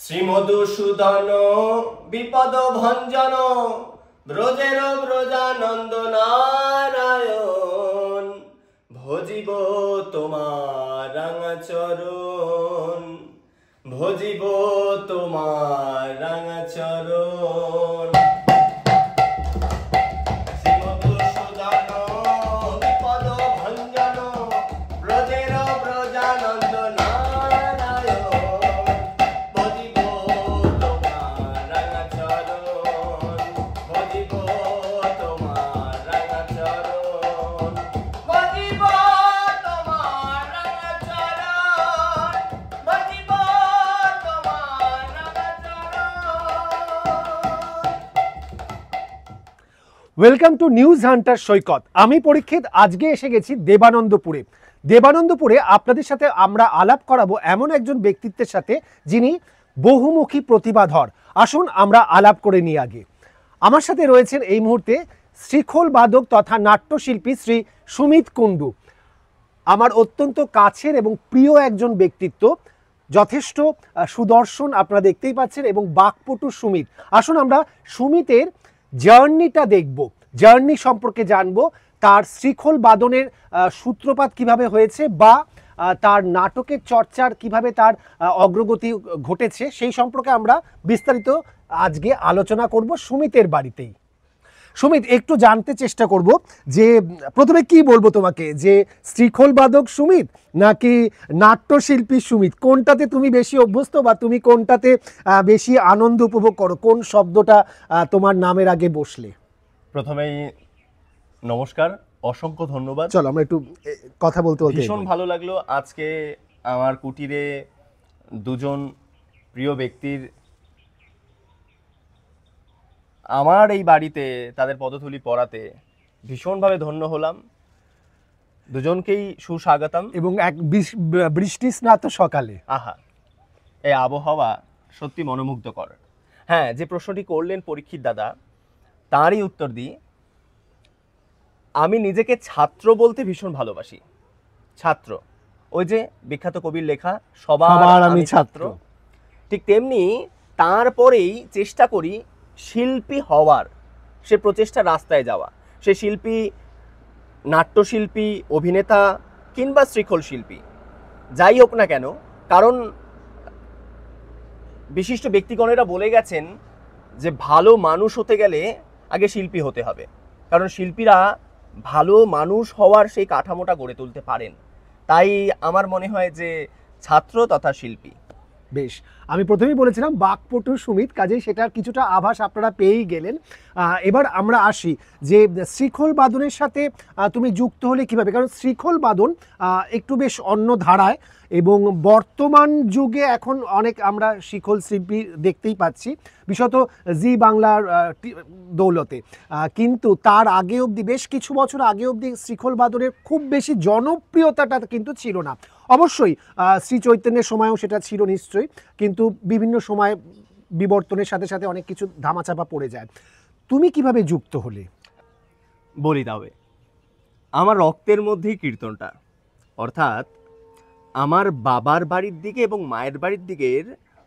শ্রীমধুসূদন বিপদ ভঞ্জন ব্রজের ব্রজানন্দ নারায়ণ, ভজিব তোমার রাঙাচরণ, ভজিব তোমার রাঙাচরণ। শ্রীমধুসূদন বিপদ ভঞ্জন ব্রজের ব্রজানন্দ নারায়ণ, ভজিব তোমার রাঙাচরণ, ভজিব তোমার রাঙাচরণ, ভজিব তোমার রাঙাচরণ, ভজিব তোমার Rangacharan. Welcome to news Hunter সৈকত। আমি পরীক্ষিত আজকে এসে গেছি দেবানন্দপুরে। দেবানন্দপুরে আপনাদের সাথে আমরা আলাপ করাবো এমন একজন ব্যক্তিত্বের সাথে যিনি বহুমুখী প্রতিভাধর। আসুন আমরা আলাপ করে নিই। আগে আমার সাথে রয়েছেন এই মুহূর্তে শ্রীখোল বাদক তথা নাট্যশিল্পী শ্রী সুমিত কুণ্ডু। আমার অত্যন্ত কাছের এবং প্রিয় একজন ব্যক্তিত্ব, যথেষ্ট সুদর্শন আপনারা দেখতেই পাচ্ছেন, এবং বাকপটু সুমিত। আসুন আমরা সুমিতের জার্নিটা দেখব, জার্নি সম্পর্কে জানবো, তার শ্রীখোল বাদনের সূত্রপাত কিভাবে হয়েছে বা তার নাটকের চর্চার কিভাবে তার অগ্রগতি ঘটেছে, সেই সম্পর্কে আমরা বিস্তারিত আজকে আলোচনা করব সুমিতের বাড়িতেই। সুমিত, একটু জানতে চেষ্টা করব যে প্রথমে কি বলবো তোমাকে, যে শ্রীখোল বাদক সুমিত নাকি নাট্যশিল্পী সুমিত, কোনটাতে তুমি বেশি অভ্যস্ত বা তুমি কোনটাতে বেশি আনন্দ উপভোগ করো, কোন শব্দটা তোমার নামের আগে বসলে? প্রথমেই নমস্কার, অসংখ্য ধন্যবাদ। চলো আমরা একটু কথা বলতে বলতে ভীষণ ভালো লাগলো আজকে আমার কুটিরে দুজন প্রিয় ব্যক্তির, আমার এই বাড়িতে তাদের পদধূলি পড়াতে ভীষণভাবে ধন্য হলাম। দুজনকেই সুস্বাগতম। এবং এক বৃষ্টি স্নাত সকালে, আহা, এই আবহাওয়া সত্যি মনোমুগ্ধকর। হ্যাঁ, যে প্রশ্নটি করলেন পরীক্ষিত দাদা, তারই উত্তর দিই। আমি নিজেকে ছাত্র বলতে ভীষণ ভালোবাসি। ছাত্র, ওই যে বিখ্যাত কবির লেখা সবার আমি ছাত্র, ঠিক তেমনি তারপরেই চেষ্টা করি শিল্পী হওয়ার, সে প্রচেষ্টা রাস্তায় যাওয়া। সে শিল্পী, নাট্যশিল্পী, অভিনেতা কিংবা শ্রীখোল শিল্পী, যাই হোক না কেন, কারণ বিশিষ্ট ব্যক্তিগণেরা বলে গেছেন যে ভালো মানুষ হতে গেলে আগে শিল্পী হতে হবে, কারণ শিল্পীরা ভালো মানুষ হওয়ার সেই কাঠামোটা গড়ে তুলতে পারেন। তাই আমার মনে হয় যে ছাত্র তথা শিল্পী। বেশ, আমি প্রথমেই বলেছিলাম বাকপটু সুমিত, কাজেই সেটার কিছুটা আভাস আপনারা পেয়েই গেলেন। এবার আমরা আসি যে শ্রীখোল বাদনের সাথে তুমি যুক্ত হলে কিভাবে, কারণ শ্রীখোল বাদন একটু বেশ অন্য ধারায়, এবং বর্তমান যুগে এখন অনেক আমরা শ্রীখোল শিল্পী দেখতেই পাচ্ছি, বিশেষত জি বাংলার দৌলতে। কিন্তু তার আগে অবধি, বেশ কিছু বছর আগে অবধি শ্রীখোল বাদনের খুব বেশি জনপ্রিয়তাটা কিন্তু ছিল না। অবশ্যই শ্রী চৈতন্যের সময়ও সেটা ছিল নিশ্চয়ই, কিন্তু বিভিন্ন সময় বিবর্তনের সাথে সাথে অনেক কিছু ধামাচাপা পড়ে যায়। তুমি কিভাবে যুক্ত হলে? বলি তবে, আমার রক্তের মধ্যেই কীর্তনটা, অর্থাৎ আমার বাবার বাড়ির দিকে এবং মায়ের বাড়ির দিকের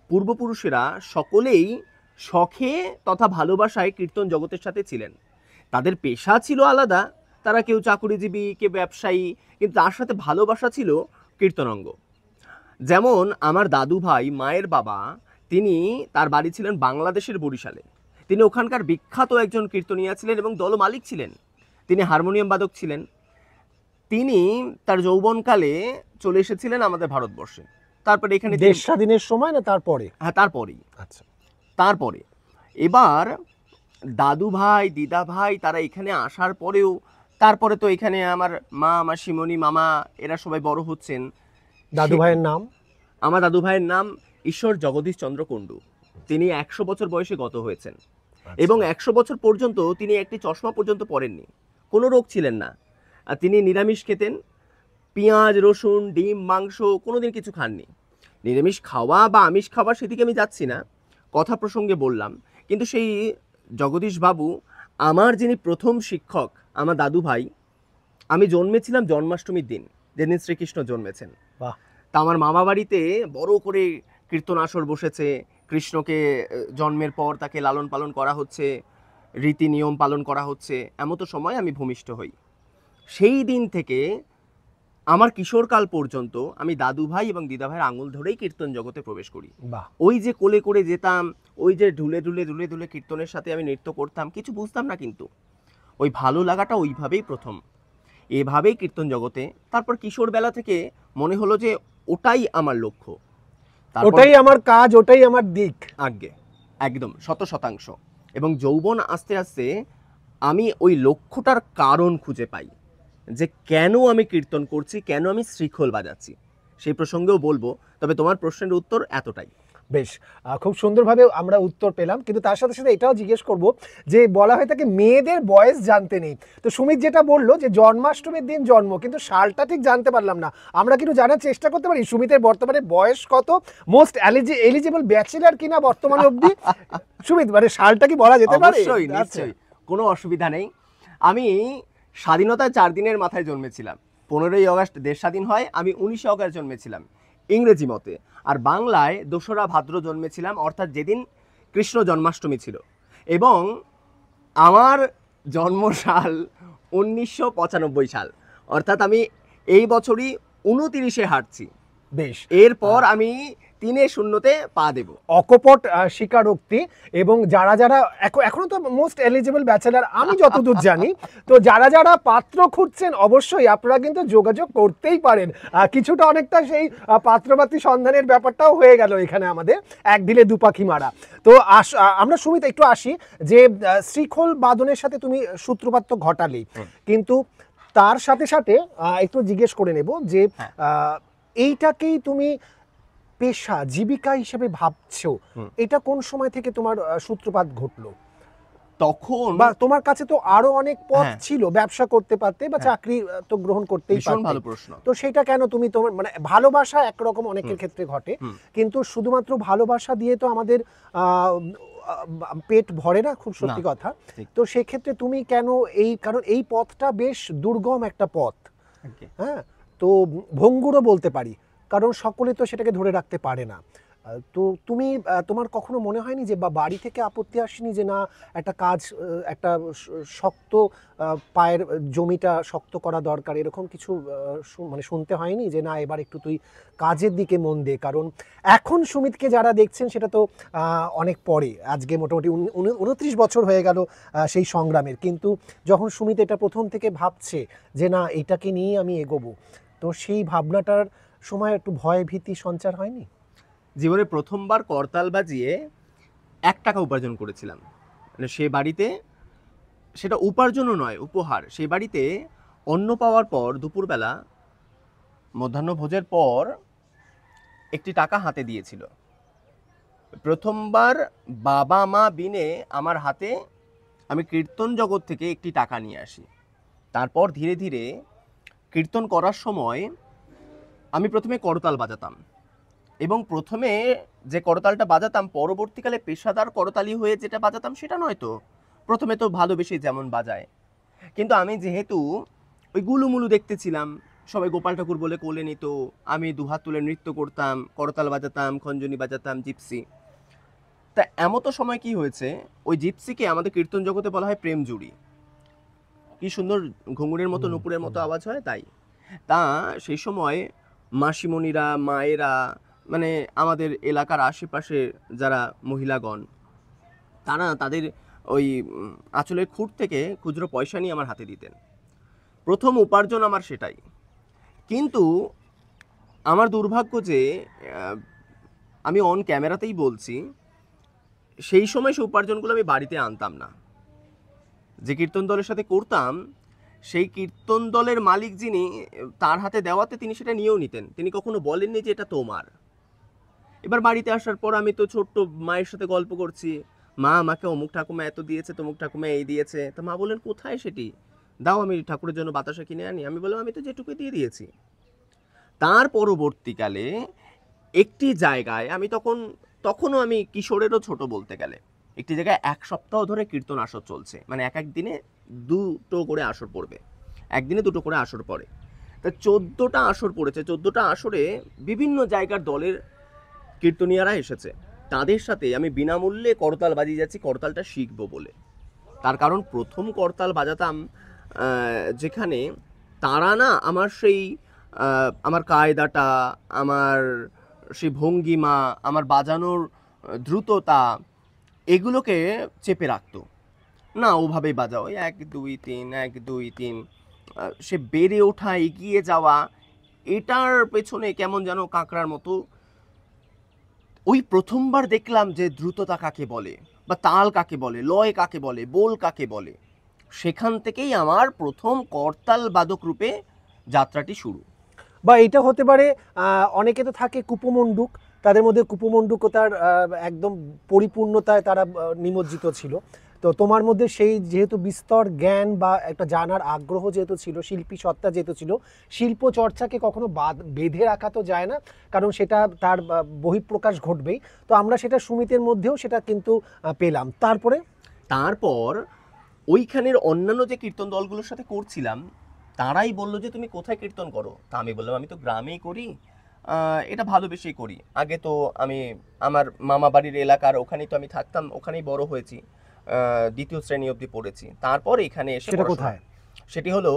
পূর্বপুরুষেরা সকলেই শখে তথা ভালোবাসায় কীর্তন জগতের সাথে ছিলেন। তাদের পেশা ছিল আলাদা, তারা কেউ চাকুরিজীবী, কেউ ব্যবসায়ী, কিন্তু তার সাথে ভালোবাসা ছিল কীর্তনাঙ্গ। যেমন আমার দাদু ভাই, মায়ের বাবা, তিনি, তার বাড়ি ছিলেন বাংলাদেশের বরিশালে। তিনি ওখানকার বিখ্যাত একজন কীর্তনিয়া ছিলেন এবং দল মালিক ছিলেন। তিনি হারমোনিয়াম বাদক ছিলেন। তিনি তার যৌবনকালে চলে এসেছিলেন আমাদের ভারতবর্ষে। তারপরে এখানে দেশ স্বাধীনের সময় না তারপরে? হ্যাঁ, তারপরেই। আচ্ছা, তারপরে এবার দাদু ভাই, দিদা ভাই তারা এখানে আসার পরেও, তারপরে তো এখানে আমার মা, মাসিমণি, মামা, এরা সবাই বড় হচ্ছেন। দাদু ভাইয়ের নাম? আমার দাদু ভাইয়ের নাম ঈশ্বর জগদীশ চন্দ্র কুণ্ডু। তিনি 100 বছর বয়সে গত হয়েছেন, এবং 100 বছর পর্যন্ত তিনি একটি চশমা পর্যন্ত পরেননি, কোনো রোগ ছিলেন না। আর তিনি নিরামিষ খেতেন, পেঁয়াজ, রসুন, ডিম, মাংস কোনোদিন কিছু খাননি। নিরামিষ খাওয়া বা আমিষ খাওয়া সেদিকে আমি যাচ্ছি না, কথা প্রসঙ্গে বললাম। কিন্তু সেই জগদীশ বাবু, আমার যিনি প্রথম শিক্ষক, আমার দাদু ভাই, আমি জন্মেছিলাম জন্মাষ্টমীর দিন, যেদিন শ্রীকৃষ্ণ জন্মেছেন। বাহ। তা আমার মামা বাড়িতে বড় করে কীর্তন আসর বসেছে, কৃষ্ণকে জন্মের পর তাকে লালন পালন করা হচ্ছে, রীতি নিয়ম পালন করা হচ্ছে, এমতো সময় আমি ভূমিষ্ঠ হই। সেই দিন থেকে আমার কিশোরকাল পর্যন্ত আমি দাদু ভাই এবং দিদা ভাইয়ের আঙুল ধরেই কীর্তন জগতে প্রবেশ করি। বাহ, ওই যে কোলে করে যেতাম, ওই যে ঢুলে ঢুলে ঢুলে ঢুলে কীর্তনের সাথে আমি নৃত্য করতাম, কিছু বুঝতাম না, কিন্তু ওই ভালো লাগাটা ওইভাবেই প্রথম, এভাবেই কীর্তন জগতে। তারপর কিশোর বেলা থেকে মনে হলো যে ওটাই আমার লক্ষ্য, তারপর ওটাই আমার কাজ, ওটাই আমার দিক। আগে একদম 100%। এবং যৌবন আস্তে আস্তে আমি ওই লক্ষ্যটার কারণ খুঁজে পাই, যে কেন আমি কীর্তন করছি, কেন আমি শ্রীখোল বাজাচ্ছি, সেই প্রসঙ্গেও বলবো। তবে তোমার প্রশ্নের উত্তর এতটাই। বেশ, খুব সুন্দরভাবে আমরা উত্তর পেলাম, কিন্তু তার সাথে সাথে এটাও জিজ্ঞেস করব যে বলা হয় থাকে মেয়েদের বয়স জানতে নেই। তো সুমিত যেটা বললো যে জন্মাষ্টমীর দিন জন্ম, কিন্তু সালটা ঠিক জানতে পারলাম না। আমরা কিন্তু জানার চেষ্টা করতে পারি সুমিতের বর্তমানে বয়স কত, মোস্ট এলিজিবল ব্যাচেলার কিনা বর্তমানে অবধি? সুমিত, মানে সালটা কি বলা যেতে পারে? অবশ্যই, আচ্ছা। নিশ্চয়ই, কোনো অসুবিধা নেই। আমি স্বাধীনতার 4 দিনের মাথায় জন্মেছিলাম। 15ই আগস্ট দেশ স্বাধীন হয়, আমি 19শে আগস্ট জন্মেছিলাম ইংরেজি মতে। আর বাংলায় 2রা ভাদ্র জন্মেছিলাম, অর্থাৎ যেদিন কৃষ্ণ জন্মাষ্টমী ছিল। এবং আমার জন্মসাল 1995 সাল, অর্থাৎ আমি এই বছরই 29-এ হাঁটছি। বেশ, এরপর আমি 3-0-তে পা দেব। অকপট স্বীকারোক্তি। এবং যারা যারা এখনো তো মোস্ট এলিজিবল ব্যাচেলার আমি যতদূর জানি, তো যারা যারা পাত্র খুঁজছেন অবশ্যই আপনারা কিন্তু যোগাযোগ করতেই পারেন। কিছুটা অনেকটা সেই পাত্রপাত্রী সন্ধানের ব্যাপারটাও হয়ে গেল এখানে আমাদের, এক ঢিলে দু পাখি মারা। তো আমরা সুমিত একটু আসি যে শ্রীখোল বাদনের সাথে তুমি সূত্রপাত তো ঘটালেই, কিন্তু তার সাথে সাথে একটু জিজ্ঞেস করে নেব যে এইটাকেই তুমি পেশা, জীবিকা হিসেবে ভাবছো, এটা কোন সময় থেকে তোমার সূত্রপাত ঘটলো? তখন বা তোমার কাছে তো আরো অনেক পথ হ্যাঁ। ছিল, ব্যবসা করতে পারতে বা চাকরি তো গ্রহণ করতেই ভীষণ ভালো পারতে, প্রশ্ন। তো সেটা কেন তুমি তোমার মানে ভালোবাসা একরকম অনেকের ক্ষেত্রে ঘটে, কিন্তু শুধুমাত্র ভালোবাসা দিয়ে তো আমাদের পেট ভরে না, খুব সত্যি না, কথা। ঠিক। তো সেক্ষেত্রে তুমি কেন কারণ এই পথটা বেশ দুর্গম একটা পথ, হ্যাঁ, তো ভঙ্গুরও বলতে পারি, কারণ সকলে তো সেটাকে ধরে রাখতে পারে না। তো তুমি তোমার কখনো মনে হয়নি যে বা বাড়ি থেকে আপত্তি আসেনি যে না একটা কাজ, একটা শক্ত পায়ের জমিটা শক্ত করা দরকার, এরকম কিছু মানে শুনতে হয়নি যে না এবার একটু তুই কাজের দিকে মন দে? কারণ এখন সুমিতকে যারা দেখছেন সেটা তো অনেক পরে, আজকে মোটামুটি 29 বছর হয়ে গেল সেই সংগ্রামের, কিন্তু যখন সুমিত এটা প্রথম থেকে ভাবছে যে না এটাকে নিয়ে আমি এগোবো, তো সেই ভাবনাটার সময় একটু ভয় ভীতি সঞ্চার হয়নি? জীবনে প্রথমবার করতাল বাজিয়ে 1 টাকা উপার্জন করেছিলাম। মানে সে বাড়িতে, সেটা উপার্জনও নয়, উপহার। সেই বাড়িতে অন্ন পাওয়ার পর দুপুরবেলা মধ্যাহ্ন ভোজের পর একটি টাকা হাতে দিয়েছিল। প্রথমবার বাবা মা বিনে আমার হাতে আমি কীর্তন জগৎ থেকে একটি টাকা নিয়ে আসি। তারপর ধীরে ধীরে কীর্তন করার সময় আমি প্রথমে করতাল বাজাতাম, এবং প্রথমে যে করতালটা বাজাতাম পরবর্তীকালে পেশাদার করতালি হয়ে যেটা বাজাতাম সেটা নয় তো, প্রথমে তো ভালোবেসে যেমন বাজায়। কিন্তু আমি যেহেতু ওই গুলুমুলু দেখতেছিলাম, সবাই গোপাল ঠাকুর বলে কোলে নিত, আমি দুহাত তুলে নৃত্য করতাম, করতাল বাজাতাম, খঞ্জনি বাজাতাম, জিপসি। তা এমতো সময় কি হয়েছে, ওই জিপসিকে আমাদের কীর্তন জগতে বলা হয় প্রেম জুড়ি। কি সুন্দর ঘুঙুরের মতো নুপুরের মতো আওয়াজ হয়, তাই। তা সেই সময় মাসিমণিরা, মায়েরা, মানে আমাদের এলাকার আশেপাশে যারা মহিলাগণ, তারা তাদের ওই আঁচলের খুঁট থেকে খুচরো পয়সা নিয়ে আমার হাতে দিতেন। প্রথম উপার্জন আমার সেটাই। কিন্তু আমার দুর্ভাগ্য যে আমি অন ক্যামেরাতেই বলছি, সেই সময় সেই উপার্জনগুলো আমি বাড়িতে আনতাম না। যে কীর্তন দলের সাথে করতাম, সেই কীর্তন দলের মালিক যিনি, তার হাতে দেওয়াতে তিনি সেটা নিয়েও নিতেন। তিনি কখনো বলেননি যে এটা তোমার। এবার বাড়িতে আসার পর আমি তো ছোট্ট মায়ের সাথে গল্প করছি, মা আমাকে অমুক ঠাকুমা এত দিয়েছে, তমুক ঠাকুমা এই দিয়েছে। তো মা বললেন কোথায় সেটি, দাও আমি ঠাকুরের জন্য বাতাসা কিনে আনি। আমি বললাম আমি তো যেটুকু দিয়ে দিয়েছি। তার পরবর্তীকালে একটি জায়গায় আমি তখনও আমি কিশোরেরও ছোট বলতে গেলে, একটি জায়গায় 1 সপ্তাহ ধরে কীর্তন আসর চলছে, মানে এক দিনে 2টো করে আসর পড়বে, একদিনে 2টো করে আসর পড়ে। তা 14টা আসর পড়েছে। 14টা আসরে বিভিন্ন জায়গার দলের কীর্তনিয়ারা এসেছে। তাদের সাথে আমি বিনামূল্যে করতাল বাজিয়ে যাচ্ছি করতালটা শিখবো বলে। তার কারণ প্রথম করতাল বাজাতাম যেখানে তারা না আমার সেই আমার কায়দাটা, আমার সেই ভঙ্গিমা, আমার বাজানোর দ্রুততা, এগুলোকে চেপে রাখতো। না, ওভাবেই বাজাও, ওই 1 2 3 1 2 3, সে বেড়ে ওঠা, এগিয়ে যাওয়া, এটার পেছনে কেমন যেন কাঁকড়ার মতো। ওই প্রথমবার দেখলাম যে দ্রুততা কাকে বলে, বা তাল কাকে বলে, লয় কাকে বলে, বোল কাকে বলে। সেখান থেকেই আমার প্রথম করতাল বাদক রূপে যাত্রাটি শুরু। বা এটা হতে পারে অনেকে তো থাকে কুপমণ্ডুক, তাদের মধ্যে কুপমণ্ডুকতার একদম পরিপূর্ণতায় তারা নিমজ্জিত ছিল। তো তোমার মধ্যে সেই যেহেতু বিস্তর জ্ঞান বা একটা জানার আগ্রহ যেহেতু ছিল, শিল্পী সত্তা যেহেতু ছিল, শিল্প চর্চাকে কখনো বেঁধে রাখা তো যায় না, কারণ সেটা তার বহিঃপ্রকাশ ঘটবেই। তো আমরা সেটা সুমিতের মধ্যেও সেটা কিন্তু পেলাম। তারপর ওইখানের অন্যান্য যে কীর্তন দলগুলোর সাথে করছিলাম, তারাই বললো যে তুমি কোথায় কীর্তন করো। তা আমি বললাম আমি তো গ্রামেই করি, এটা ভালোবেসেই করি। আগে তো আমি আমার মামা বাড়ির এলাকার ওখানেই তো আমি থাকতাম, ওখানেই বড় হয়েছি, দ্বিতীয় শ্রেণী অবধি পড়েছি। তারপর এখানে এসে সেটা কোথায়? সেটি হলো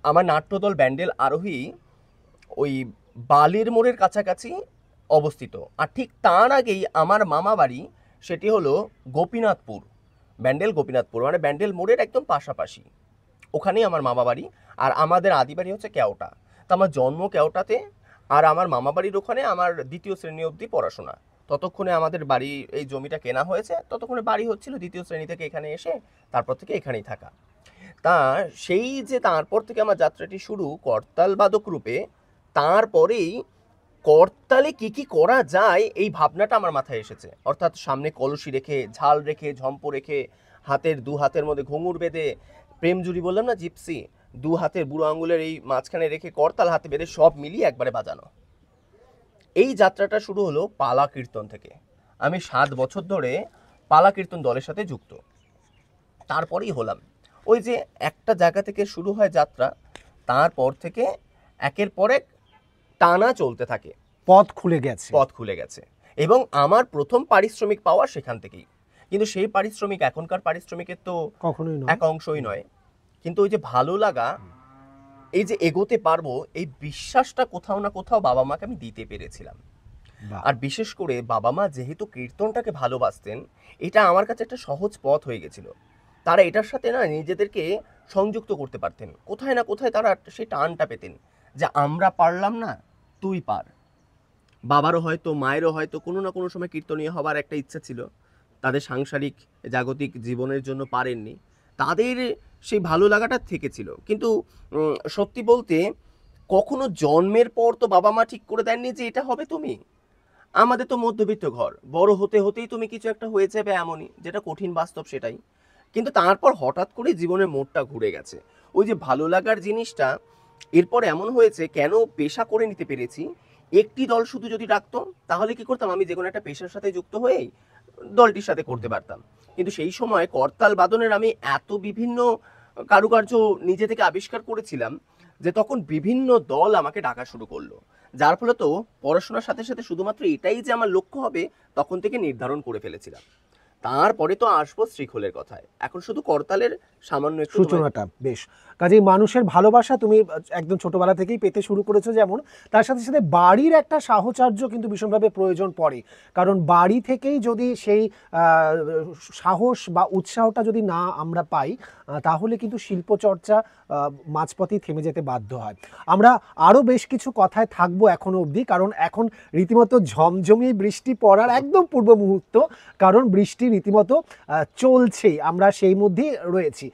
আমার নাট্যদল ব্যান্ডেল আরোহী ওই বালির মোড়ের কাছাকাছি অবস্থিত। আর ঠিক তার আগেই আমার মামা বাড়ি, সেটি হলো গোপীনাথপুর, ব্যান্ডেল গোপীনাথপুর, মানে ব্যান্ডেল মোড়ের একদম পাশাপাশি। ওখানেই আমার মামা বাড়ি। আর আমাদের আদি বাড়ি হচ্ছে কেওটা। তো আমার জন্ম কেওটাতে, আর আমার মামা বাড়ির ওখানে আমার দ্বিতীয় শ্রেণী অবধি পড়াশোনা। ততক্ষণে আমাদের বাড়ি, এই জমিটা কেনা হয়েছে, ততক্ষণে বাড়ি হচ্ছিল, দ্বিতীয় শ্রেণী থেকে এখানে এসে তারপর থেকে এখানেই থাকা। তা সেই যে তারপর থেকে আমার যাত্রাটি শুরু করতাল বাদক রূপে, তারপরেই করতালে কি কি করা যায় এই ভাবনাটা আমার মাথায় এসেছে। অর্থাৎ সামনে কলসি রেখে, ঝাল রেখে, ঝম্প রেখে, দু হাতের মধ্যে ঘুঙুর বেঁধে, প্রেম জুড়ি বললাম না, জিপসি, 2 হাতের বুড়ো আঙুলের এই মাঝখানে রেখে করতাল হাতে বেঁধে সব মিলিয়ে একবারে বাজানো। এই যাত্রাটা শুরু হলো পালা কীর্তন থেকে। আমি 7 বছর ধরে পালা কীর্তন দলের সাথে যুক্ত। তারপরেই হলাম ওই যে একটা জায়গা থেকে শুরু হয় যাত্রা, তারপর থেকে একের পর এক টানা চলতে থাকে, পথ খুলে গেছে। এবং আমার প্রথম পারিশ্রমিক পাওয়া সেখান থেকেই। কিন্তু সেই পারিশ্রমিক এখনকার পারিশ্রমিকের তো কখনোই এক অংশই নয়। কিন্তু ওই যে ভালো লাগা, এই যে এগোতে পারবো, এই বিশ্বাসটা কোথাও না কোথাও বাবা মাকে আমি দিতে পেরেছিলাম। আর বিশেষ করে বাবা মা যেহেতু কীর্তনটাকে ভালোবাসতেন, এটা আমার কাছে একটা সহজ পথ হয়ে গেছিল। তারা এটার সাথে না নিজেদেরকে সংযুক্ত করতে পারতেন, কোথায় না কোথায় তারা সেই টানটা পেতেন যে আমরা পারলাম না, তুই পার। বাবারও হয়তো, মায়েরও হয়তো কোনো না কোনো সময় কীর্তনীয় হবার একটা ইচ্ছা ছিল, তাদের সাংসারিক জাগতিক জীবনের জন্য পারেননি, তাদের সেই ভালো লাগাটা থেকেছিল। কিন্তু সত্যি বলতে কখনো জন্মের পর তো বাবা মা ঠিক করে দেননি যে এটা হবে তুমি। আমাদের তো মধ্যবিত্ত ঘর, বড় হতে হতেই তুমি কিছু একটা হয়ে যাবে এমনই, যেটা কঠিন বাস্তব সেটাই। কিন্তু তারপর হঠাৎ করে জীবনের মোড়টা ঘুরে গেছে। ওই যে ভালো লাগার জিনিসটা এরপর এমন হয়েছে, কেন পেশা করে নিতে পেরেছি। একটি দল শুধু যদি রাখতো, তাহলে কি করতাম, আমি যে কোনো একটা পেশার সাথে যুক্ত হয়েই দলটির সাথে করতে পারতাম। কিন্তু সেই সময় করতাল বাদনের আমি এত বিভিন্ন কারুকার্য নিজে থেকে আবিষ্কার করেছিলাম যে তখন বিভিন্ন দল আমাকে ডাকা শুরু করলো। যার ফলে তো পড়াশোনার সাথে সাথে শুধুমাত্র এটাই যে আমার লক্ষ্য হবে তখন থেকে নির্ধারণ করে ফেলেছিলাম। তারপরে তো আসবো শ্রীখোলের কথায়। এখন শুধু করতালের সামান্য একটু সূচনাটা বেশ। কাজেই মানুষের ভালোবাসা তুমি একদম ছোটবেলা থেকেই পেতে শুরু করেছো, যেমন তার সাথে সাথে বাড়ির একটা সাহচর্য কিন্তু ভীষণভাবে প্রয়োজন পড়ে। কারণ বাড়ি থেকেই যদি সেই সাহস বা উৎসাহটা যদি না আমরা পাই, তাহলে কিন্তু শিল্পচর্চা মাঝপথেই থেমে যেতে বাধ্য হয়। আমরা আরও বেশ কিছু কথায় থাকবো এখনো অবধি, কারণ এখন রীতিমতো ঝমঝমিয়ে বৃষ্টি পড়ার একদম পূর্ব মুহূর্ত, কারণ বৃষ্টি রীতিমতো চলছেই, আমরা সেই মধ্যেই রয়েছি,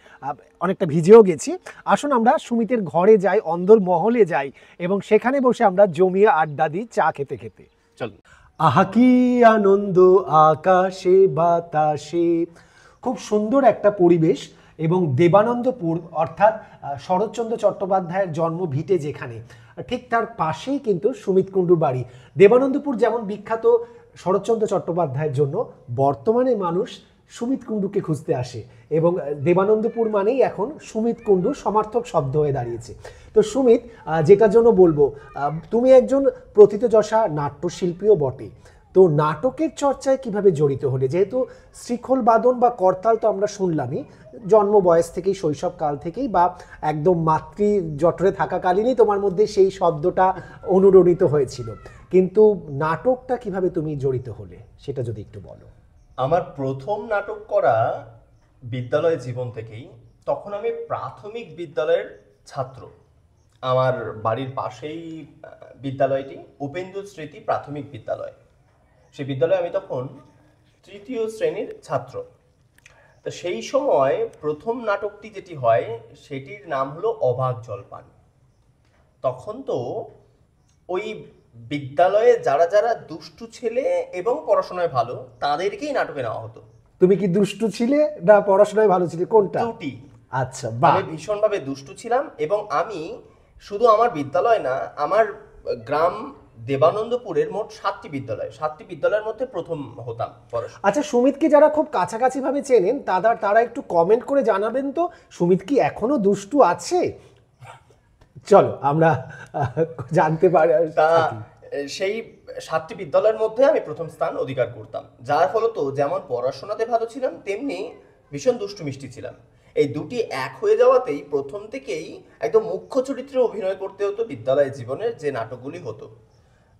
অনেকটা ভিজেও গেছি। আসুন আমরা সুমিতের ঘরে যাই, অন্দর মহলে যাই, এবং সেখানে বসে আমরা জমিয়ে আড্ডা দিই চা খেতে খেতে। চলুন। আহা কি আনন্দ আকাশে বাতাসে, খুব সুন্দর একটা পরিবেশ। এবং দেবানন্দপুর অর্থাৎ শরৎচন্দ্র চট্টোপাধ্যায়ের জন্মভিটে যেখানে, ঠিক তার পাশেই কিন্তু সুমিত কুণ্ডুর বাড়ি। দেবানন্দপুর যেমন বিখ্যাত শরৎচন্দ্র চট্টোপাধ্যায়ের জন্য, বর্তমানে মানুষ সুমিত কুণ্ডুকে খুঁজতে আসে, এবং দেবানন্দপুর মানেই এখন সুমিত কুণ্ডু সমার্থক শব্দ হয়ে দাঁড়িয়েছে। তো সুমিত, যেটার জন্য বলবো, তুমি একজন প্রথিতযশা নাট্যশিল্পীও বটে, তো নাটকের চর্চায় কিভাবে জড়িত হলে, যেহেতু শ্রীখোল বাদন বা করতাল তো আমরা শুনলামই জন্ম বয়স থেকেই, শৈশব কাল থেকেই, বা একদম মাতৃ জঠরে থাকাকালীনই তোমার মধ্যে সেই শব্দটা অনুরণিত হয়েছিল, কিন্তু নাটকটা কিভাবে তুমি জড়িত হলে সেটা যদি একটু বলো। আমার প্রথম নাটক করা বিদ্যালয় জীবন থেকেই। তখন আমি প্রাথমিক বিদ্যালয়ের ছাত্র। আমার বাড়ির পাশেই বিদ্যালয়টি, উপেন্দ্র স্মৃতি প্রাথমিক বিদ্যালয়। সেই বিদ্যালয়ে আমি তখন তৃতীয় শ্রেণীর ছাত্র। তো সেই সময় প্রথম নাটকটি যেটি হয় সেটির নাম হলো অবাক জলপান। তখন তো ওই বিদ্যালয়ে যারা যারা দুষ্টু ছেলে এবং পড়াশোনায় ভালো তাদেরকেই নাটকে নেওয়া হতো। তুমি কি দুষ্টু ছিলে না পড়াশোনায় ভালো ছিলে, কোনটা? দুটি। আচ্ছা, বাহ। আমি ভীষণভাবে দুষ্টু ছিলাম এবং আমি শুধু আমার বিদ্যালয় না, আমার গ্রাম দেবানন্দপুরের মোট 7টি বিদ্যালয়, 7টি বিদ্যালয়ের মধ্যে প্রথম হতাম পড়াশোনা। আচ্ছা, সুমিতকে যারা খুব কাছাকাছি ভাবে চেনেন তারা একটু কমেন্ট করে জানাবেন তো, সুমিত কি এখনো দুষ্টু আছে? চলো আমরা জানতে পারি। তা সেই 7টি বিদ্যালয়ের মধ্যে আমি প্রথম স্থান অধিকার করতাম, যার ফলত যেমন পড়াশোনাতে ভালো ছিলাম তেমনি ভীষণ দুষ্টু মিষ্টি ছিলাম। এই দুটি এক হয়ে যাওয়াতেই প্রথম থেকেই একদম মুখ্য চরিত্রে অভিনয় করতে হতো বিদ্যালয় জীবনের যে নাটকগুলি হতো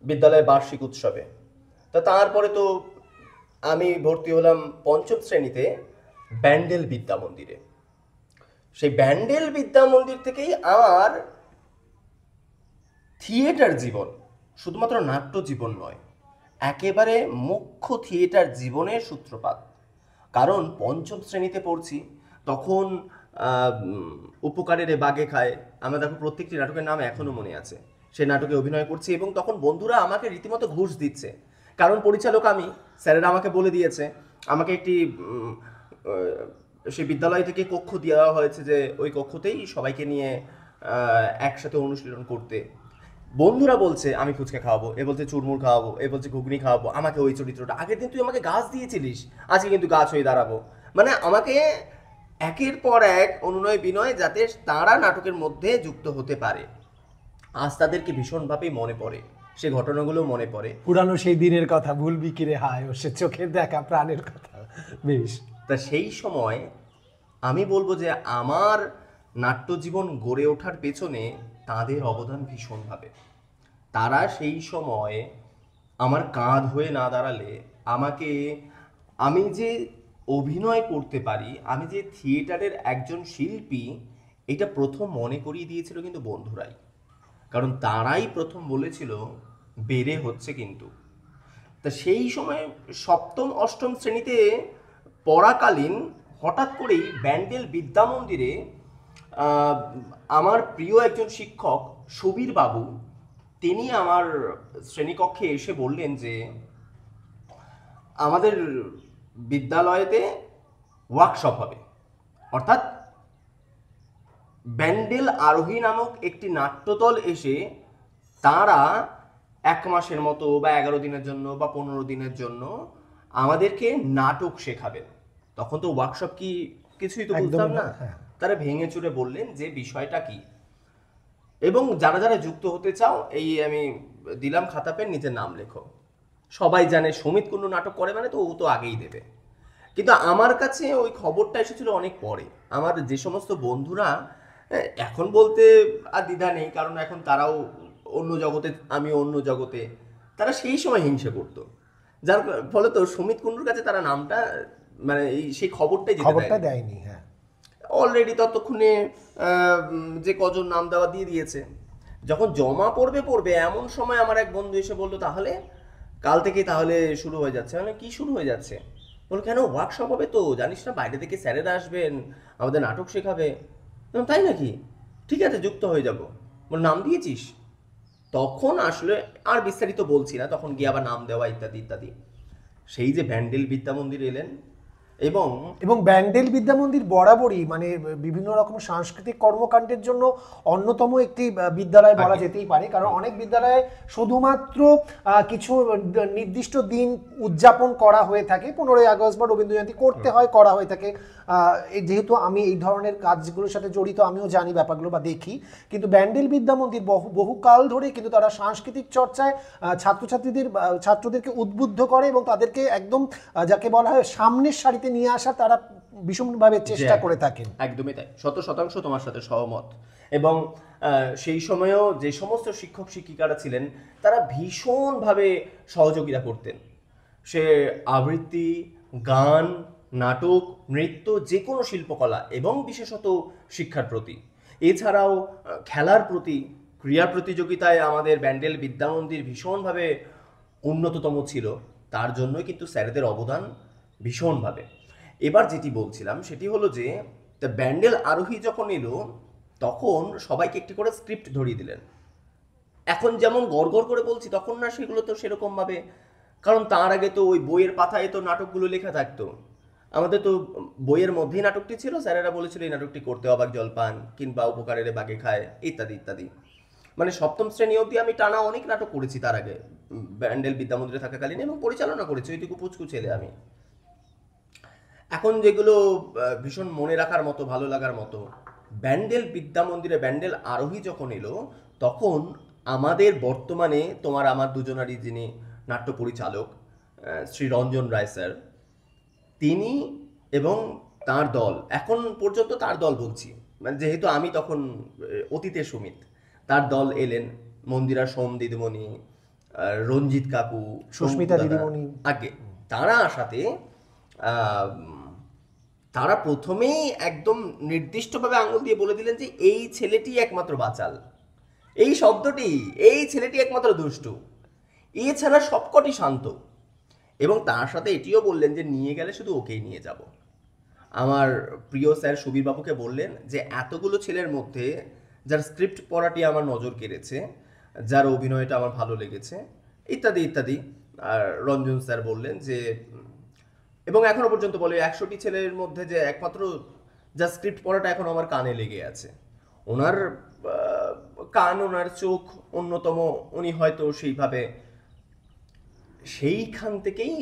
বিদ্যালয়ের বার্ষিক উৎসবে। তা তারপরে তো আমি ভর্তি হলাম পঞ্চম শ্রেণীতে ব্যান্ডেল বিদ্যা মন্দিরে। সেই ব্যান্ডেল বিদ্যা মন্দির থেকেই আমার থিয়েটার জীবন, শুধুমাত্র নাট্য জীবন নয়, একেবারে মুখ্য থিয়েটার জীবনের সূত্রপাত। কারণ পঞ্চম শ্রেণীতে পড়ছি তখন উপকারের বাগে খায়, আমরা দেখো প্রত্যেকটি নাটকের নাম এখনো মনে আছে। সেই নাটকে অভিনয় করছি এবং তখন বন্ধুরা আমাকে রীতিমতো ঘুষ দিচ্ছে, কারণ পরিচালক আমি, স্যারেরা আমাকে বলে দিয়েছে আমাকে একটি সেই বিদ্যালয় থেকে কক্ষ দেওয়া হয়েছে যে ওই কক্ষতেই সবাইকে নিয়ে একসাথে অনুশীলন করতে। বন্ধুরা বলছে আমি ফুচকা খাওয়াবো, এ বলছে চুরমুর খাওয়াবো, এ বলছে ঘুগনি খাওয়াবো, আমাকে ওই চরিত্রটা, আগের দিন তুই আমাকে গাছ দিয়েছিলিস, আজকে কিন্তু গাছ হয়ে দাঁড়াবো। মানে আমাকে একের পর এক অনুনয় বিনয় যাতে তারা নাটকের মধ্যে যুক্ত হতে পারে। আজ তাদেরকে ভীষণভাবে মনে পড়ে, সে ঘটনাগুলো মনে পড়ে। পুরানো সেই দিনের কথা ভুলবি কিরে হায়, ও সে চোখের দেখা প্রাণের কথা। বেশ। তা সেই সময় আমি বলবো যে আমার নাট্য জীবন গড়ে ওঠার পেছনে তাদের অবদান ভীষণভাবে। তারা সেই সময় আমার কাঁধ হয়ে না দাঁড়ালে আমাকে, আমি যে অভিনয় করতে পারি, আমি যে থিয়েটারের একজন শিল্পী, এটা প্রথম মনে করিয়ে দিয়েছিল কিন্তু বন্ধুরাই। কারণ তারাই প্রথম বলেছিল বেড়ে হচ্ছে কিন্তু। তা সেই সময় সপ্তম অষ্টম শ্রেণীতে পড়াকালীন হঠাৎ করেই ব্যান্ডেল বিদ্যা মন্দিরে আমার প্রিয় একজন শিক্ষক সুবীর বাবু, তিনি আমার শ্রেণীকক্ষে এসে বললেন যে আমাদের বিদ্যালয়েতে ওয়ার্কশপ হবে, অর্থাৎ ব্যান্ডেল আরোহী নামক একটি নাট্যদল এসে তারা 1 মাসের মতো বা 11 দিনের জন্য বা 15 দিনের জন্য আমাদেরকে নাটক শেখাবেন। তখন তো ওয়ার্কশপ কি কিছুই তো বুঝতাম না। তারা ভেঙে চুরে বললেন যে বিষয়টা কি, এবং যারা যারা যুক্ত হতে চাও এই আমি দিলাম খাতা পেন, নিজের নাম লেখো। সবাই জানে সুমিত কুন্ডু নাটক করে মানে তো ও তো আগেই দেবে। কিন্তু আমার কাছে ওই খবরটা এসেছিল অনেক পরে। আমার যে সমস্ত বন্ধুরা, এখন বলতে আর দ্বিধা নেই কারণ এখন তারাও অন্য জগতে, আমি অন্য জগতে, তারা সেই সময় হিংসে করতো, যার ফলে তো সুমিত কুন্ডুর কাছে তারা নামটা, মানে এই সেই খবরটাই দেয়নি। হ্যাঁ, অলরেডি ততক্ষণে যে কজন নাম দেওয়া দিয়ে দিয়েছে। যখন জমা পড়বে এমন সময় আমার এক বন্ধু এসে বললো তাহলে কাল থেকে তাহলে শুরু হয়ে যাচ্ছে। মানে কি শুরু হয়ে যাচ্ছে? বলো কেন, ওয়ার্কশপ হবে তো, জানিস না বাইরে থেকে স্যারেরা আসবেন আমাদের নাটক শেখাবে। তাই নাকি, ঠিক আছে যুক্ত হয়ে যাব। বল নাম দিয়েছিস? তখন আসলে আর বিস্তারিত বলছি না, তখন গিয়ে আবার নাম দেওয়া ইত্যাদি ইত্যাদি। সেই যে ব্যান্ডেল বিদ্যা মন্দির এলেন এবং এবং ব্যান্ডেল বিদ্যা মন্দির বরাবরই মানে বিভিন্ন রকম সাংস্কৃতিক কর্মকাণ্ডের জন্য অন্যতম একটি বিদ্যালয় বলা যেতেই পারে, কারণ অনেক বিদ্যালয়ে শুধুমাত্র কিছু নির্দিষ্ট দিন উদযাপন করা হয়ে থাকে, 15ই আগস্ট বা রবীন্দ্র জয়ন্তী করতে হয়, করা হয়ে থাকে। যেহেতু আমি এই ধরনের কাজগুলোর সাথে জড়িত, আমিও জানি ব্যাপারগুলো বা দেখি, কিন্তু ব্যান্ডেল বিদ্যা মন্দির বহুকাল ধরে কিন্তু তারা সাংস্কৃতিক চর্চায় ছাত্রদেরকে উদ্বুদ্ধ করে এবং তাদেরকে একদম যাকে বলা হয় সামনের সারিতে নিয়ে আসা তারা ভীষণভাবে চেষ্টা করে থাকেন। একদমই তাই, 100% তোমার সাথে সহমত। এবং সেই সময়েও যে সমস্ত শিক্ষক শিক্ষিকারা ছিলেন তারা ভীষণভাবে সহযোগিতা করতেন। সে আবৃত্তি, গান, নাটক, নৃত্য, যে কোনো শিল্পকলা এবং বিশেষত শিক্ষার প্রতি, এছাড়াও খেলার প্রতি, ক্রীড়া প্রতিযোগিতায় আমাদের ব্যান্ডেল বিদ্যা মন্দির ভীষণভাবে উন্নততম ছিল। তার জন্যই কিন্তু স্যারেদের অবদান ভীষণভাবে। এবার যেটি বলছিলাম সেটি হলো যে ব্যান্ডেল আরোহী যখন এলো তখন সবাইকে একটি করে স্ক্রিপ্ট ধরিয়ে দিলেন। এখন যেমন গড়গড় করে বলছি, তখন না সেগুলো তো সেরকম ভাবে, কারণ তার আগে তো ওই বইয়ের পাতায় তো নাটকগুলো লেখা থাকতো। আমাদের তো বইয়ের মধ্যেই নাটকটি ছিল, স্যারেরা বলেছিল এই নাটকটি করতে, অবাক জলপান কিংবা উপকারের বাগে খায় ইত্যাদি ইত্যাদি। মানে সপ্তম শ্রেণী অবধি আমি টানা অনেক নাটক করেছি তার আগে ব্যান্ডেল বিদ্যামন্দিরে থাকাকালীন, এবং পরিচালনা করেছি, ওইটুকু পুচকু ছেলে আমি। এখন যেগুলো ভীষণ মনে রাখার মতো, ভালো লাগার মতো, ব্যান্ডেল বিদ্যা মন্দিরে ব্যান্ডেল আরোহী যখন এলো তখন আমাদের বর্তমানে তোমার আমার দুজনারই যিনি নাট্য পরিচালক শ্রী রঞ্জন রায় স্যার, তিনি এবং তার দল, এখন পর্যন্ত তার দল বলছি, মানে যেহেতু আমি তখন অতীতের সুমিত, তার দল এলেন, মন্দিরা সোম দিদিমণি, রঞ্জিত কাকু, সুস্মিতা দিদিমণি, আগে তারা আসাতে তারা প্রথমেই একদম নির্দিষ্টভাবে আঙুল দিয়ে বলে দিলেন যে এই ছেলেটি একমাত্র বাচাল, এই শব্দটি, এই ছেলেটি একমাত্র দুষ্টু, এছাড়া সবকটি শান্ত। এবং তার সাথে এটিও বললেন যে নিয়ে গেলে শুধু ওকেই নিয়ে যাব। আমার প্রিয় স্যার সুবীর বাবুকে বললেন যে এতগুলো ছেলের মধ্যে যার স্ক্রিপ্ট পড়াটি আমার নজর কেড়েছে, যার অভিনয়টা আমার ভালো লেগেছে, ইত্যাদি ইত্যাদি। আর রঞ্জন স্যার বললেন যে, এবং এখনো পর্যন্ত বলে 100টি ছেলের মধ্যে যে একমাত্র যা স্ক্রিপ্ট পড়াটা এখন আমার কানে লেগে আছে, ওনার কান, ওনার চোখ অন্যতম, উনি হয়তো সেইভাবে, সেইখান থেকেই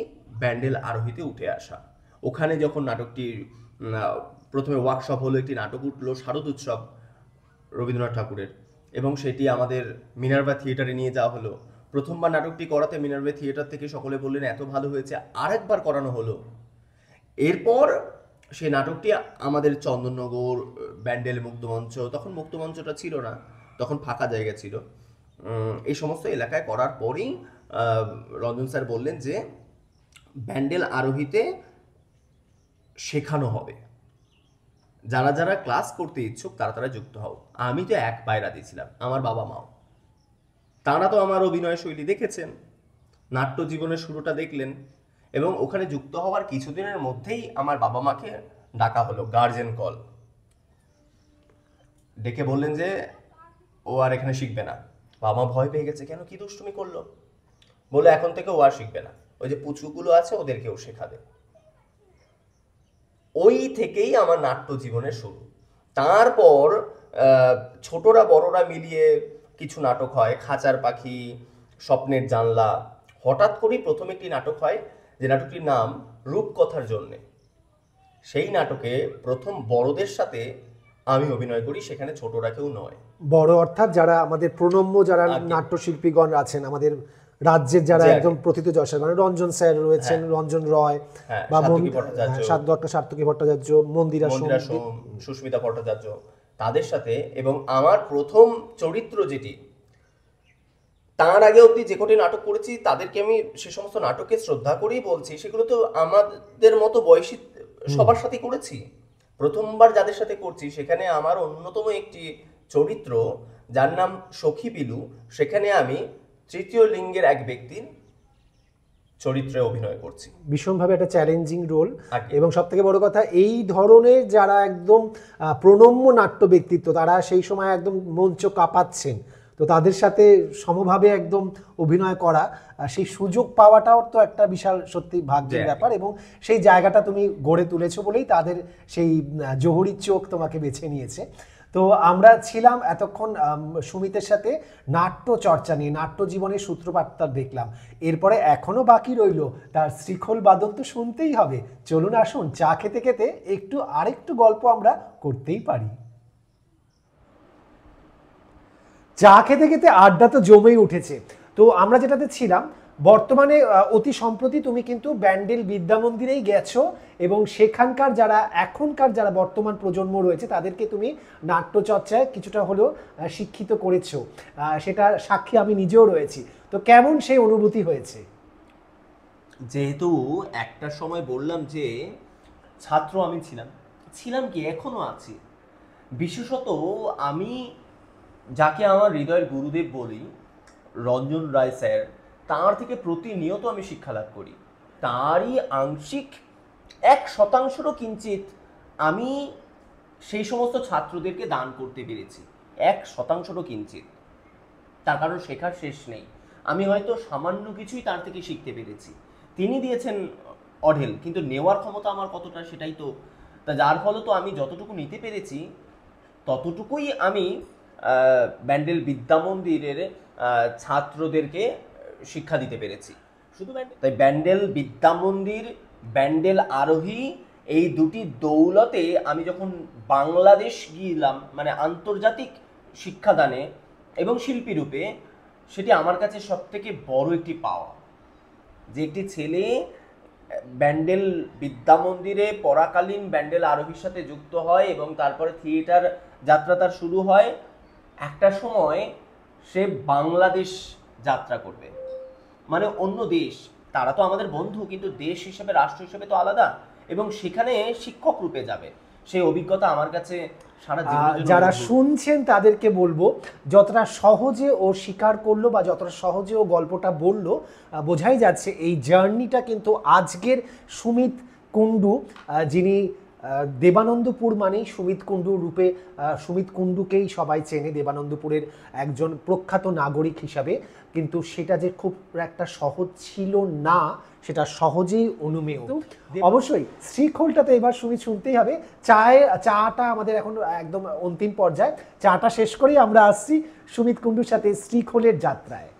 ব্যান্ডেল আরোহীতে উঠে আসা। ওখানে যখন নাটকটির প্রথমে ওয়ার্কশপ হলো, একটি নাটক উঠলো শারদ উৎসব রবীন্দ্রনাথ ঠাকুরের, এবং সেটি আমাদের মিনার্ভা থিয়েটারে নিয়ে যাওয়া হলো। প্রথমবার নাটকটি করাতে মিনার্ভা থিয়েটার থেকে সকলে বললেন এত ভালো হয়েছে, আরেকবার করানো হলো। এরপর সেই নাটকটি আমাদের চন্দননগর, ব্যান্ডেল মুক্তমঞ্চ, তখন মুক্তমঞ্চটা ছিল না, তখন ফাঁকা জায়গা ছিল, এই সমস্ত এলাকায় করার পরেই রঞ্জন স্যার বললেন যে ব্যান্ডেল আরোহীতে শেখানো হবে, যারা যারা ক্লাস করতে ইচ্ছুক তারা তারা যুক্ত হও। আমি তো এক পায়ে রাজি ছিলাম, আমার বাবা মাও, তারা তো আমার অভিনয় শৈলী দেখেছেন, নাট্য জীবনের শুরুটা দেখলেন, এবং ওখানে যুক্ত হওয়ার কিছুদিনের মধ্যেই আমার বাবা মাকে ডাকা হলো, গার্জেন কল ডেকে বললেন যে ও আর এখানে শিখবে না। বাবা ভয় পেয়ে গেছে, কেন, কি দুষ্টুমি করলো? বলে এখন থেকে ও আর শিখবে না, ওই যে পুচকুগুলো আছে ওদেরকেও শেখাবে। ওই থেকেই আমার নাট্য জীবনের শুরু। তারপর ছোটরা বড়রা মিলিয়ে কিছু নাটক হয়, খাঁচার পাখি, স্বপ্নের জানলা। হঠাৎ করেই প্রথম একটি নাটক হয়, যে নাটকটির নাম রূপকথার জন্যে। সেই নাটকে প্রথম বড়দের সাথে আমি অভিনয় করি, সেখানে ছোটরা কেউ নয়। বড় অর্থাৎ যারা আমাদের প্রণম্য যারা নাট্যশিল্পীগণ আছেন আমাদের রাজ্যের, যারা একদম প্রথিতযশা, মানে রঞ্জন স্যার রয়েছেন, রঞ্জন রয় বা ডক্টর সার্থকী ভট্টাচার্য, মন্দিরা সোম, সুস্মিতা ভট্টাচার্য, তাদের সাথে। এবং আমার প্রথম চরিত্র যেটি, তার আগে অবধি যে কটি নাটক করেছি তাদেরকে আমি সে সমস্ত নাটকে শ্রদ্ধা করেই বলছি, সেগুলো তো আমাদের মতো বয়সী সবার সাথে করেছি। প্রথমবার যাদের সাথে করছি সেখানে আমার অন্যতম একটি চরিত্র যার নাম সখী বিলু, সেখানে আমি তৃতীয় লিঙ্গের এক ব্যক্তির চরিত্রে অভিনয় করছি। ভীষণভাবে একটা চ্যালেঞ্জিং রোল, এবং সব থেকে বড় কথা এই ধরনের যারা একদম প্রণম্য নাট্য ব্যক্তিত্ব, তারা সেই সময় একদম মঞ্চ কাঁপাচ্ছেন, তো তাদের সাথে সমভাবে একদম অভিনয় করা, সেই সুযোগ পাওয়াটাও তো একটা বিশাল সত্যি ভাগ্যের ব্যাপার, এবং সেই জায়গাটা তুমি গড়ে তুলেছো বলেই তাদের সেই জহুরির চোখ তোমাকে বেছে নিয়েছে। তো আমরা ছিলাম এতক্ষণ সুমিতের সাথে নাট্য চর্চা নিয়ে, নাট্য জীবনের সূত্রপাত তার দেখলাম। এরপরে এখনো বাকি রইল তার শ্রীখোল বাদন তো শুনতেই হবে। চলুন আসুন চা খেতে খেতে আরেকটু গল্প আমরা করতেই পারি। চা খেতে খেতে আড্ডা তো জমেই উঠেছে। তো আমরা যেটাতে ছিলাম, বর্তমানে অতি সম্প্রতি তুমি কিন্তু ব্যান্ডেল বিদ্যা মন্দিরেই গেছো, এবং সেখানকার এখনকার যারা বর্তমান প্রজন্ম রয়েছে তাদেরকে তুমি নাট্যচর্চায় কিছুটা হলেও শিক্ষিত করেছো, সেটার সাক্ষী আমি নিজেও রয়েছি। তো কেমন সেই অনুভূতি হয়েছে? যেহেতু একটা সময় বললাম যে ছাত্র আমি ছিলাম কি এখনো আছি, বিশেষত আমি যাকে আমার হৃদয়ের গুরুদেব বলি, রঞ্জন রায় স্যার, তাঁর থেকে প্রতিনিয়ত আমি শিক্ষা লাভ করি। তাঁরই আংশিক 1% কিঞ্চিত আমি সেই সমস্ত ছাত্রদেরকে দান করতে পেরেছি, 1% কিঞ্চিত। তার কারণ শেখার শেষ নেই। আমি হয়তো সামান্য কিছুই তার থেকে শিখতে পেরেছি। তিনি দিয়েছেন অঢেল, কিন্তু নেওয়ার ক্ষমতা আমার কতটা সেটাই তো, তা যার ফলে তো আমি যতটুকু নিতে পেরেছি ততটুকুই আমি ব্যান্ডেল বিদ্যা মন্দিরের ছাত্রদেরকে শিক্ষা দিতে পেরেছি। শুধু তাই ব্যান্ডেল বিদ্যা মন্দির, ব্যান্ডেল আরোহী, এই দুটি দৌলতে আমি যখন বাংলাদেশ গিয়েলাম, মানে আন্তর্জাতিক শিক্ষাদানে এবং শিল্পী রূপে, সেটি আমার কাছে সবথেকে বড় একটি পাওয়া। যে একটি ছেলে ব্যান্ডেল বিদ্যা মন্দিরে পড়াকালীন ব্যান্ডেল আরোহীর সাথে যুক্ত হয় এবং তারপরে থিয়েটার যাত্রা তার শুরু হয়, একটা সময় সে বাংলাদেশ যাত্রা করবে, মানে অন্য দেশ। তারা তো আমাদের বন্ধু, কিন্তু দেশ হিসেবে, রাষ্ট্র হিসেবে তো আলাদা, এবং সেখানে শিক্ষক রূপে যাবে। সেই অভিজ্ঞতা আমার কাছে সারা জীবনের জন্য। যারা শুনছেন তাদেরকে বলবো, যতটা সহজে ও স্বীকার করলো বা যতটা সহজে ও গল্পটা বললো, বোঝাই যাচ্ছে এই জার্নিটা কিন্তু আজকের সুমিত কুণ্ডু, যিনি দেবানন্দপুর মানেই সুমিত কুণ্ডু রূপে, সুমিত কুণ্ডুকেই সবাই চেনে দেবানন্দপুরের একজন প্রখ্যাত নাগরিক হিসাবে, কিন্তু সেটা যে খুব একটা সহজ ছিল না সেটা সহজেই অনুমেয়। অবশ্যই শ্রীখোলটা তো এবার সুমিত শুনতেই হবে। চাটা আমাদের এখন একদম অন্তিম পর্যায়ে, চাটা শেষ করেই আমরা আসছি সুমিত কুণ্ডুর সাথে শ্রীখোলের যাত্রায়।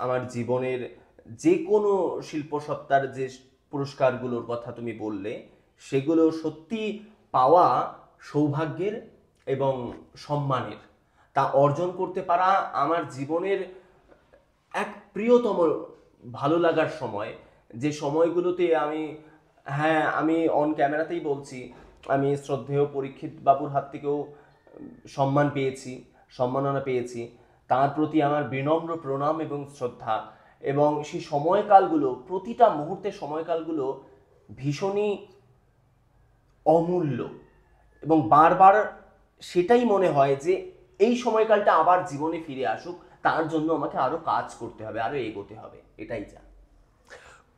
আমার জীবনের যে কোনো শিল্পসত্তার যে পুরস্কারগুলোর কথা তুমি বললে, সেগুলো সত্যি পাওয়া সৌভাগ্যের এবং সম্মানের। তা অর্জন করতে পারা আমার জীবনের এক প্রিয়তম ভালো লাগার সময়, যে সময়গুলোতে আমি অন ক্যামেরাতেই বলছি, আমি শ্রদ্ধেয় পরীক্ষিত বাবুর হাত থেকেও সম্মাননা পেয়েছি। তার প্রতি আমার বিনম্র প্রণাম এবং শ্রদ্ধা। এবং সেই সময়কালগুলো, প্রতিটা মুহূর্তের সময়কালগুলো ভীষণই অমূল্য, এবং বারবার সেটাই মনে হয় যে এই সময়কালটা আবার জীবনে ফিরে আসুক, তার জন্য আমাকে আরো কাজ করতে হবে, আরো এগোতে হবে, এটাই যা।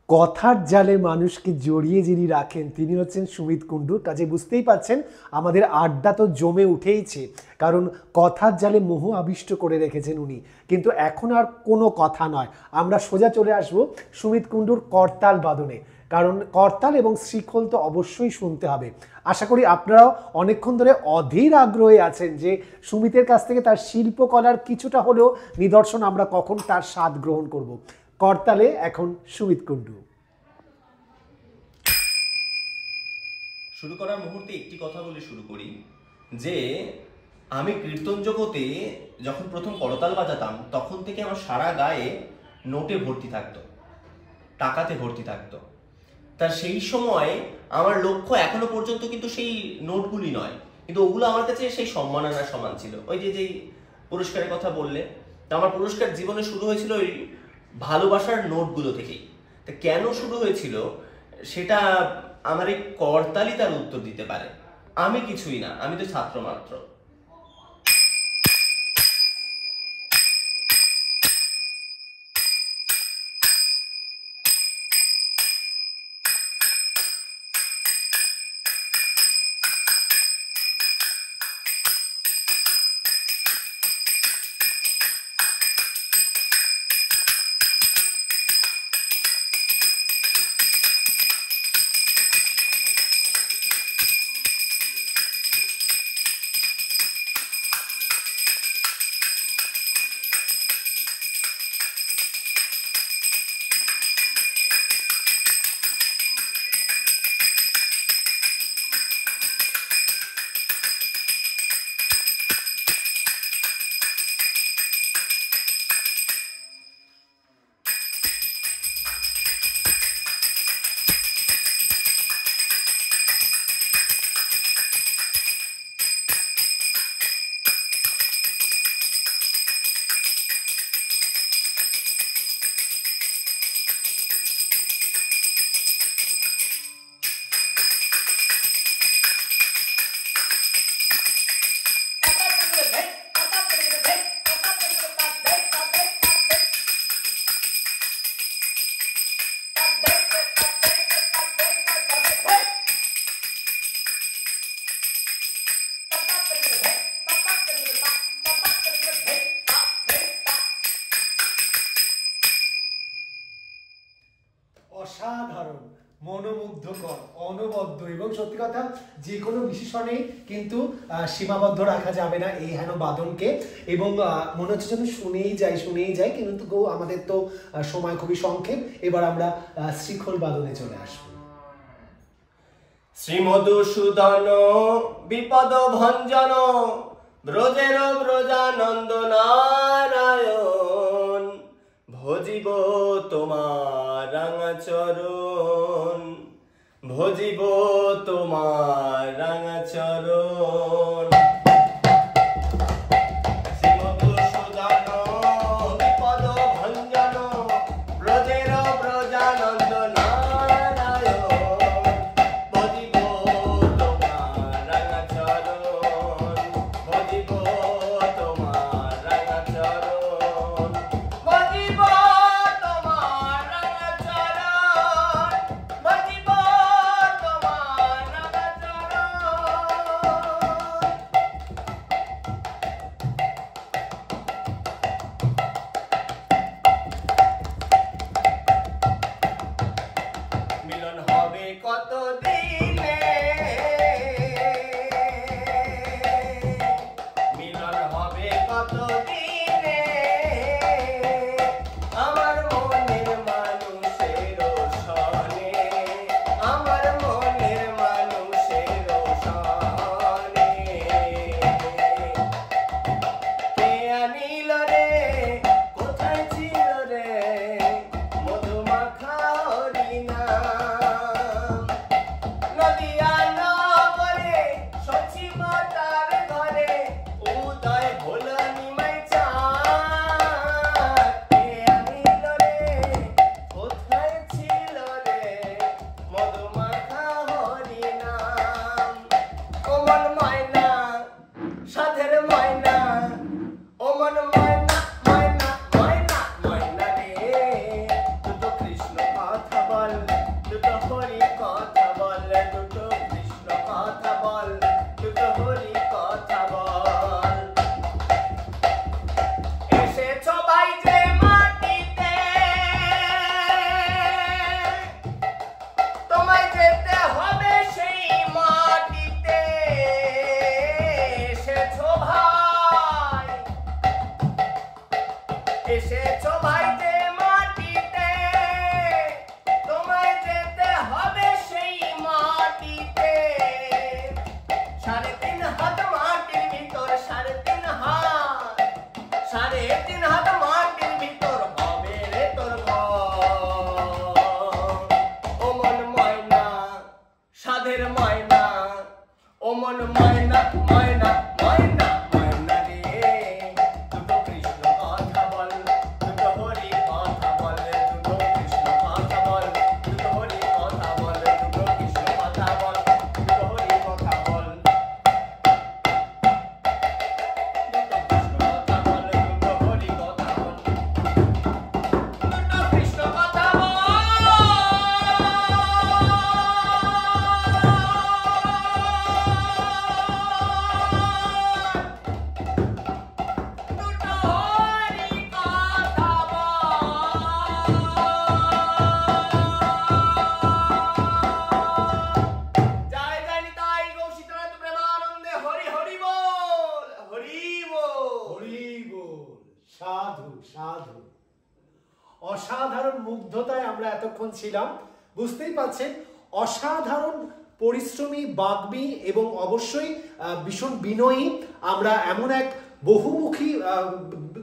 কথার জালে মানুষকে জড়িয়ে যিনি রাখেন তিনি হচ্ছেন সুমিত কুণ্ডু। কাজে বুঝতেই পারছেন আমাদের আড্ডা তো জমে উঠেইছে, কারণ কথার জালে মোহ আবিষ্ট করে রেখেছেন উনি। কিন্তু এখন আর কোনো কথা নয়, আমরা সোজা চলে আসব সুমিত কুণ্ডুর করতাল বাদনে, কারণ করতাল এবং শ্রীখোল তো অবশ্যই শুনতে হবে। আশা করি আপনারাও অনেকক্ষণ ধরে অধীর আগ্রহে আছেন যে সুমিতের কাছ থেকে তার শিল্পকলার কিছুটা হলেও নিদর্শন আমরা কখন তার স্বাদ গ্রহণ করব। করতালে এখন সুমিত কুণ্ডু। শুরু করার মুহূর্তে একটি কথা বলে শুরু করি, যে আমি কীর্তন জগতে যখন প্রথম করতাল বাজাতাম, তখন থেকে আমার সারা গায়ে নোটে ভর্তি থাকতো, টাকাতে ভর্তি থাকতো। তা সেই সময় আমার লক্ষ্য এখনো পর্যন্ত কিন্তু সেই নোটগুলি নয়, কিন্তু ওগুলো আমার কাছে সেই সম্মাননার সমান ছিল। ওই যেই পুরস্কারের কথা বললে, তা আমার পুরস্কার জীবনে শুরু হয়েছিল ওই ভালোবাসার নোটগুলো থেকেই। তা কেন শুরু হয়েছিল সেটা আমার এই করতালি তার উত্তর দিতে পারে। আমি কিছুই না, আমি তো ছাত্র মাত্র। অসাধারণ, মনোমুগ্ধকর, অনবদ্য, এবং সত্যি কথা যে কোনো বিশেষণে কিন্তু সীমাবদ্ধ রাখা যাবে না এই হেন বাদনকে। এবং মনে হচ্ছে যেন শুনেই যাই, কিন্তু আমাদের তো সময় খুবই সংক্ষেপ। এবার আমরা শ্রীখোল বাদনে চলে আসবো। শ্রীমধুসূদন বিপদ ভঞ্জন ব্রজের ব্রজানন্দ নারায়ণ, ভজিব তোমার রাঙাচরণ, ভজিব তোমার রাঙাচরণ। শ্রীমধুসূদন বিপদ ভঞ্জন ব্রজের ব্রজানন্দ নারায়ণ, ভজিব তোমার রাঙাচরণ, ভজিব তোমার রাঙাচরণ, ভজিব তোমার রাঙাচরণ, ভজিব তোমার সাধের ময়না ও মন ময়না ময়না ময়না ময়না রে দুটো কৃষ্ণ কথা বল দুটো হরি কথা বল দুটো কৃষ্ণ কথা বল দুটো হরি কথা বল দুটো কৃষ্ণ কথা বল দুটো হরি কথা বল দুটো কৃষ্ণ কথা বল দুটো হরি কথা বল দুটো কৃষ্ণ কথা বল সাধু সাধু, অসাধারণ মুগ্ধতায় আমরা এতক্ষণ ছিলাম। বুঝতেই পারছেন অসাধারণ পরিশ্রমী, বাগ্মী এবং অবশ্যই ভীষণ বিনয়ী। আমরা এমন এক বহুমুখী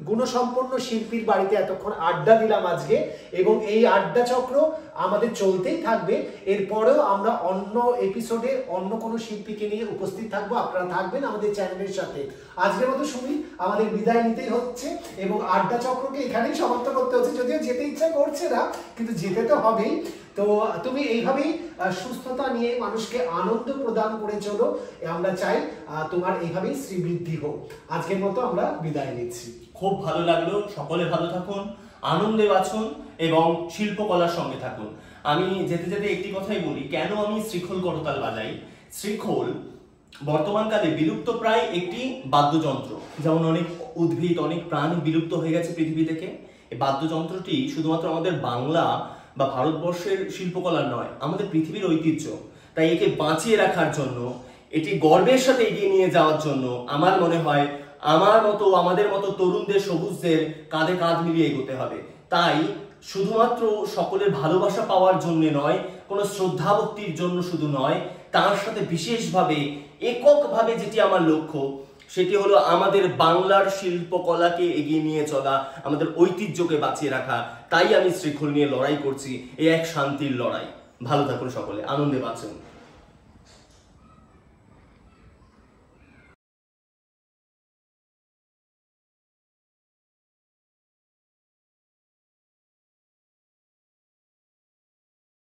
গুণসম্পন্ন শিল্পীর বাড়িতে এতক্ষণ আড্ডা দিলাম আজকে, এবং এই আড্ডা চক্র আমাদের চলতেই থাকবে। এরপরেও আমরা অন্য এপিসোডে অন্য কোনো শিল্পীকে নিয়ে উপস্থিত থাকবো, আপনারা থাকবেন আমাদের চ্যানেলের সাথে। আজকের মতো সুমি আমাদের বিদায় নিতেই হচ্ছে এবং আড্ডা চক্রকে এখানেই সমাপ্ত করতে হচ্ছে, যদিও যেতে ইচ্ছা করছে না, কিন্তু যেতে তো হবেই। তো তুমি এইভাবেই সুস্থতা নিয়ে মানুষকে আনন্দ প্রদান করে চলো, আমরা চাই তোমার এইভাবেই শ্রীবৃদ্ধি হোক। আজকের মতো আমরা বিদায় নিচ্ছি। খুব ভালো লাগলো, সকলে ভালো থাকুন, আনন্দে বাঁচুন এবং শিল্পকলার সঙ্গে থাকুন। আমি যেতে যেতে একটি কথাই বলি, কেন আমি শ্রীখোল করতাল বাজাই। শ্রীখোল বর্তমানকালে বিলুপ্ত প্রায় একটি বাদ্যযন্ত্র। যেমন অনেক উদ্ভিদ, অনেক প্রাণী বিলুপ্ত হয়ে গেছে পৃথিবী থেকে। এই বাদ্যযন্ত্রটি শুধুমাত্র আমাদের বাংলা বা ভারতবর্ষের শিল্পকলার নয়, আমাদের পৃথিবীর ঐতিহ্য। তাই একে বাঁচিয়ে রাখার জন্য, এটি গর্বের সাথে এগিয়ে নিয়ে যাওয়ার জন্য আমার মনে হয় আমার মতো, আমাদের মতো তরুণদের, সবুজদের কাঁধে কাঁধ মিলিয়ে এগোতে হবে। তাই শুধুমাত্র সকলের ভালোবাসা পাওয়ার জন্য নয়, কোনো শ্রদ্ধা ভক্তির জন্য শুধু নয়, তার সাথে বিশেষভাবে এককভাবে যেটি আমার লক্ষ্য, সেটি হলো আমাদের বাংলার শিল্পকলাকে এগিয়ে নিয়ে চলা, আমাদের ঐতিহ্যকে বাঁচিয়ে রাখা। তাই আমি শ্রীখোল নিয়ে লড়াই করছি, এই এক শান্তির লড়াই। ভালো থাকুন সকলে, আনন্দে বাঁচুন।